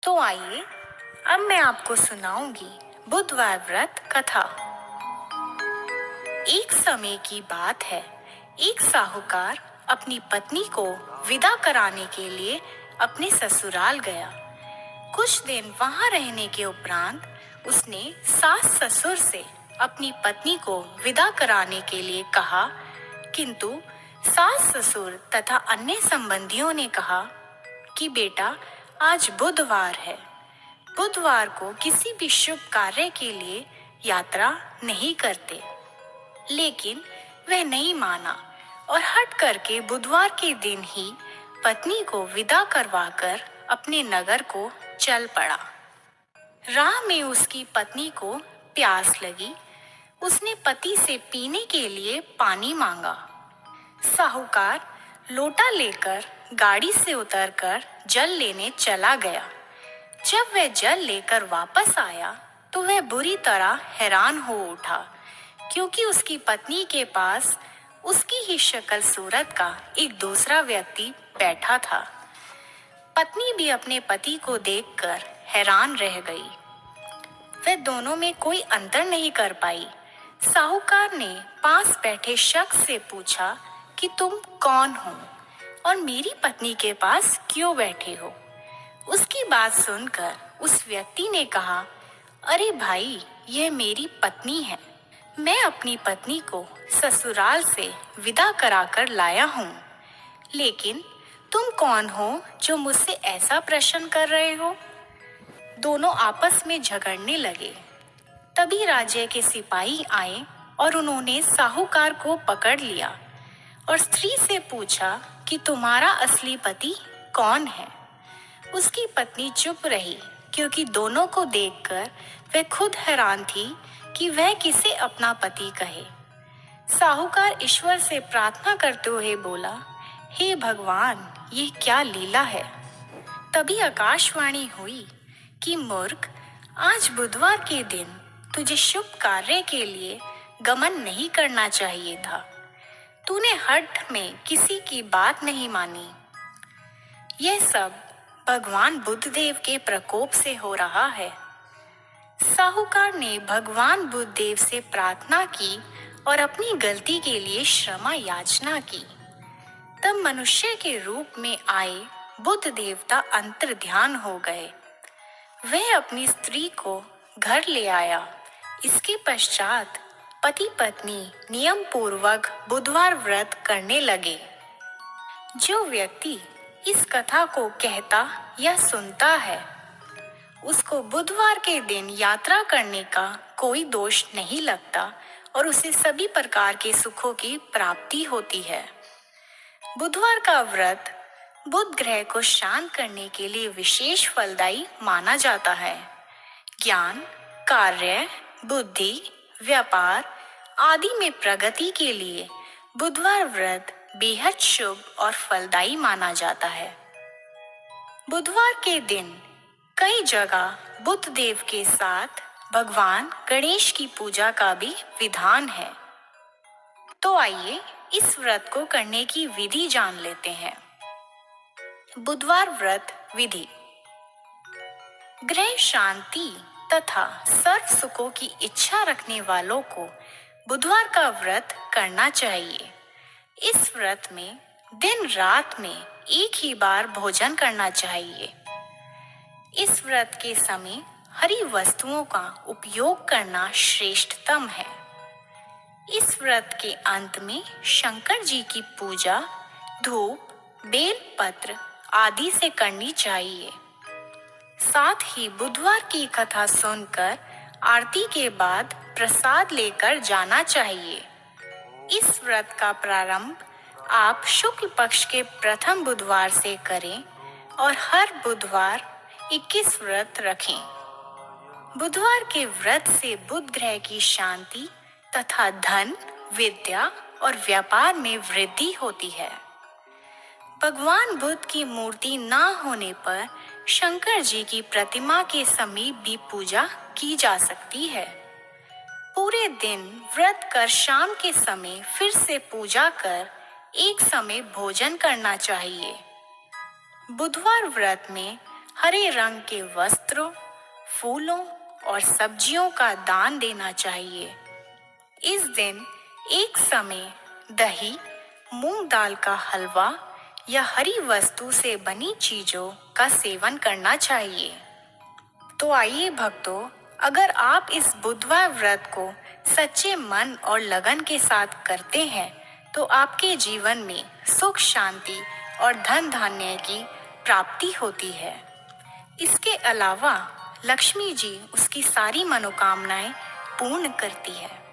तो आइए अब मैं आपको सुनाऊंगी बुधवार व्रत कथा। एक समय की बात है। एक साहूकार अपनी पत्नी को विदा कराने के लिए अपने ससुराल गया। कुछ दिन वहां रहने के उपरांत उसने सास ससुर से अपनी पत्नी को विदा कराने के लिए कहा, किंतु सास ससुर तथा अन्य संबंधियों ने कहा कि बेटा, आज बुधवार है। बुधवार को किसी भी शुभ कार्य के लिए यात्रा नहीं करते। लेकिन वह नहीं माना और हट करके बुधवार के दिन ही पत्नी को विदा करवाकर अपने नगर को चल पड़ा। राह में उसकी पत्नी को प्यास लगी। उसने पति से पीने के लिए पानी मांगा। साहूकार लोटा लेकर गाड़ी से उतरकर जल लेने चला गया। जब वह जल लेकर वापस आया तो वह बुरी तरह हैरान हो उठा, क्योंकि उसकी पत्नी के पास उसकी ही शक्ल सूरत का एक दूसरा व्यक्ति बैठा था। पत्नी भी अपने पति को देखकर हैरान रह गई। वह दोनों में कोई अंतर नहीं कर पाई। साहूकार ने पास बैठे शख्स से पूछा कि तुम कौन हो और मेरी पत्नी के पास क्यों बैठे हो? उसकी बात सुनकर उस व्यक्ति ने कहा, अरे भाई, यह मेरी पत्नी है। मैं अपनी पत्नी को ससुराल से विदा कराकर लाया हूँ। लेकिन तुम कौन हो जो मुझसे ऐसा प्रश्न कर रहे हो? दोनों आपस में झगड़ने लगे। तभी राज्य के सिपाही आए और उन्होंने साहूकार को पकड़ लिया और स्त्री से पूछा कि तुम्हारा असली पति कौन है? उसकी पत्नी चुप रही, क्योंकि दोनों को देखकर वह खुद हैरान थी कि वह किसे अपना पति कहे। साहूकार ईश्वर से प्रार्थना करते हुए बोला, हे भगवान, ये क्या लीला है। तभी आकाशवाणी हुई कि मूर्ख, आज बुधवार के दिन तुझे शुभ कार्य के लिए गमन नहीं करना चाहिए था। तूने हठ में किसी की बात नहीं मानी। यह सब भगवान बुद्धदेव के प्रकोप से हो रहा है। साहूकार ने भगवान बुद्धदेव से प्रार्थना की और अपनी गलती के लिए क्षमा याचना की। तब मनुष्य के रूप में आए बुद्ध देवता अंतर्ध्यान हो गए। वह अपनी स्त्री को घर ले आया। इसके पश्चात पति पत्नी नियम पूर्वक बुधवार व्रत करने लगे। जो व्यक्ति इस कथा को कहता या सुनता है, उसको बुधवार के दिन यात्रा करने का कोई दोष नहीं लगता और उसे सभी प्रकार के सुखों की प्राप्ति होती है। बुधवार का व्रत बुध ग्रह को शांत करने के लिए विशेष फलदायी माना जाता है। ज्ञान, कार्य, बुद्धि, व्यापार आदि में प्रगति के लिए बुधवार व्रत बेहद शुभ और फलदायी माना जाता है। बुधवार के दिन कई जगह बुद्ध देव के साथ भगवान गणेश की पूजा का भी विधान है। तो आइए इस व्रत को करने की विधि जान लेते हैं। बुधवार व्रत विधि। गृह शांति तथा सर्व सुखों की इच्छा रखने वालों को बुधवार का व्रत करना चाहिए। इस व्रत में दिन रात में एक ही बार भोजन करना चाहिए। इस व्रत के समय हरी वस्तुओं का उपयोग करना श्रेष्ठतम है। इस व्रत के अंत में शंकर जी की पूजा धूप, बेलपत्र आदि से करनी चाहिए। साथ ही बुधवार की कथा सुनकर आरती के बाद प्रसाद लेकर जाना चाहिए। इस व्रत का प्रारंभ आप शुक्ल पक्ष के प्रथम बुधवार से करें और हर बुधवार 21 व्रत रखें। बुधवार के व्रत से बुध ग्रह की शांति तथा धन, विद्या और व्यापार में वृद्धि होती है। भगवान बुद्ध की मूर्ति ना होने पर शंकर जी की प्रतिमा के समीप भी पूजा की जा सकती है। पूरे दिन व्रत कर शाम के समय फिर से पूजा कर एक समय भोजन करना चाहिए। बुधवार व्रत में हरे रंग के वस्त्रों, फूलों और सब्जियों का दान देना चाहिए। इस दिन एक समय दही, मूंग दाल का हलवा या हरी वस्तु से बनी चीजों का सेवन करना चाहिए। तो आइए भक्तों, अगर आप इस बुधवार व्रत को सच्चे मन और लगन के साथ करते हैं, तो आपके जीवन में सुख, शांति और धन धान्य की प्राप्ति होती है। इसके अलावा लक्ष्मी जी उसकी सारी मनोकामनाएं पूर्ण करती है।